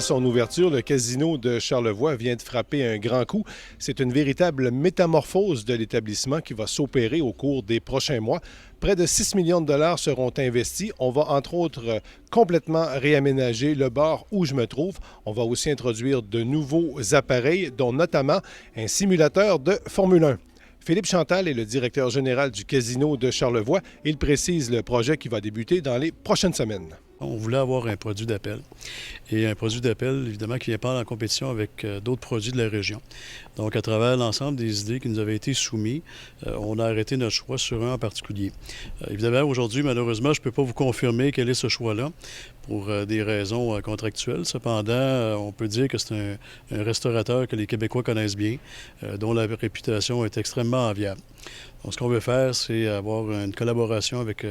après son ouverture, le casino de Charlevoix vient de frapper un grand coup. C'est une véritable métamorphose de l'établissement qui va s'opérer au cours des prochains mois. Près de 6 millions de dollars seront investis. On va entre autres complètement réaménager le bar où je me trouve. On va aussi introduire de nouveaux appareils, dont notamment un simulateur de Formule 1. Philippe Chantal est le directeur général du casino de Charlevoix. Il précise le projet qui va débuter dans les prochaines semaines. On voulait avoir un produit d'appel. Et un produit d'appel, évidemment, qui vient pas en compétition avec d'autres produits de la région. Donc, à travers l'ensemble des idées qui nous avaient été soumises, on a arrêté notre choix sur un en particulier. Évidemment, aujourd'hui, malheureusement, je ne peux pas vous confirmer quel est ce choix-là pour des raisons contractuelles. Cependant, on peut dire que c'est un restaurateur que les Québécois connaissent bien, dont la réputation est extrêmement enviable. Donc, ce qu'on veut faire, c'est avoir une collaboration avec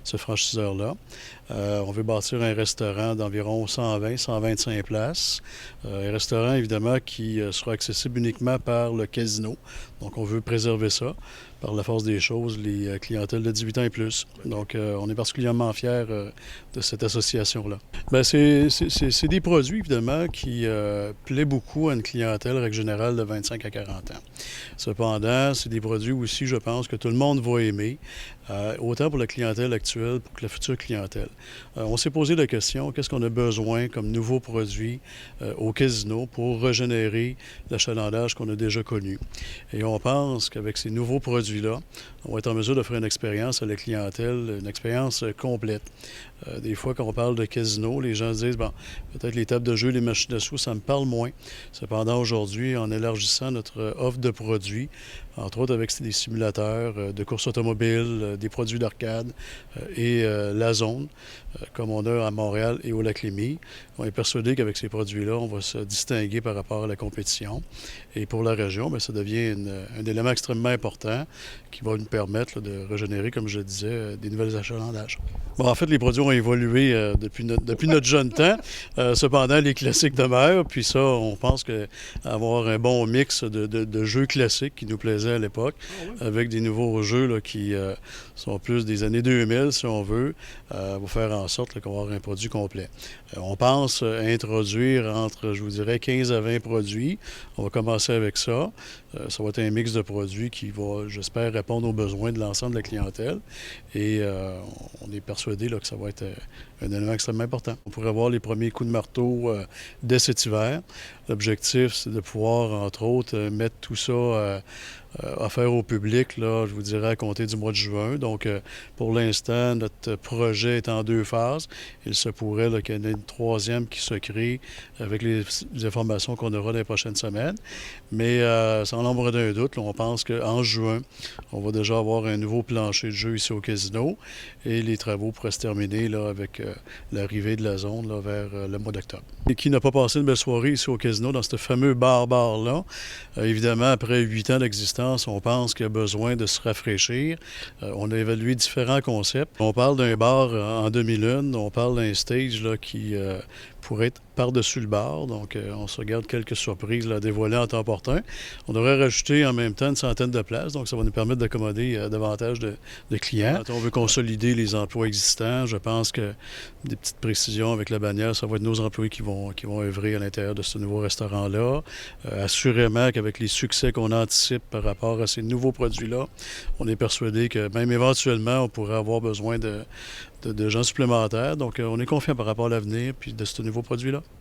ce franchiseur-là. On veut bâtir un restaurant d'environ 120-125 places. Un restaurant, évidemment, qui sera accessible uniquement par le casino. Donc, on veut préserver ça. Par la force des choses, les clientèles de 18 ans et plus. Donc, on est particulièrement fiers de cette association-là. Bien, c'est des produits, évidemment, qui plaisent beaucoup à une clientèle, règle générale, de 25 à 40 ans. Cependant, c'est des produits aussi, je pense, que tout le monde va aimer, autant pour la clientèle actuelle que la future clientèle. On s'est posé la question, qu'est-ce qu'on a besoin comme nouveaux produits au casino pour régénérer l'achalandage qu'on a déjà connu? Et on pense qu'avec ces nouveaux produits-là, on va être en mesure d'offrir une expérience à la clientèle, une expérience complète. Des fois, quand on parle de casino, les gens se disent, bon, peut-être les tables de jeu, les machines à sous, ça me parle moins. Cependant, aujourd'hui, en élargissant notre offre de produits, entre autres avec des simulateurs de course automobile, des produits d'arcade et la zone, comme on a à Montréal et au Lac-Lémy, on est persuadé qu'avec ces produits-là, on va se distinguer par rapport à la compétition. Et pour la région, bien, ça devient un élément extrêmement important qui va nous permettre de régénérer, comme je disais, des nouvelles achalandages. Bon, en fait, les produits ont évolué depuis notre jeune temps. Cependant, les classiques demeurent. Puis ça, on pense qu'avoir un bon mix de jeux classiques qui nous plaisaient à l'époque, avec des nouveaux jeux là, qui sont plus des années 2000, si on veut, va faire en sorte qu'on va avoir un produit complet. On pense introduire entre, je vous dirais, 15 à 20 produits. On va commencer avec ça. Ça va être un mix de produits qui va, j'espère, répondre aux besoins de l'ensemble de la clientèle. Et on est persuadé là, que ça va être un élément extrêmement important. On pourrait avoir les premiers coups de marteau dès cet hiver. L'objectif, c'est de pouvoir, entre autres, mettre tout ça offert au public, là, je vous dirais, à compter du mois de juin. Donc, pour l'instant, notre projet est en 2 phases. Il se pourrait qu'il y en ait une 3e qui se crée avec les informations qu'on aura dans les prochaines semaines. Mais sans l'ombre d'un doute, là, on pense qu'en juin, on va déjà avoir un nouveau plancher de jeu ici au casino et les travaux pourraient se terminer là, avec l'arrivée de la zone là, vers le mois d'octobre. Et qui n'a pas passé une belle soirée ici au casino, dans ce fameux bar-là? Évidemment, après 8 ans d'existence, on pense qu'il y a besoin de se rafraîchir. On a évalué différents concepts. On parle d'un bar en demi-lune, on parle d'un stage là, qui pourrait être par-dessus le bar. Donc, on se regarde quelques surprises là, à dévoiler en temps opportun. On devrait rajouter en même temps une centaine de places, donc ça va nous permettre d'accommoder davantage de clients. Quand on veut consolider les emplois existants, je pense que des petites précisions avec la bannière, ça va être nos employés qui vont œuvrer à l'intérieur de ce nouveau restaurant-là. Assurément qu'avec les succès qu'on anticipe par rapport à ces nouveaux produits-là, on est persuadé que même éventuellement, on pourrait avoir besoin de gens supplémentaires. Donc, on est confiant par rapport à l'avenir puis de ce nouveau produit-là.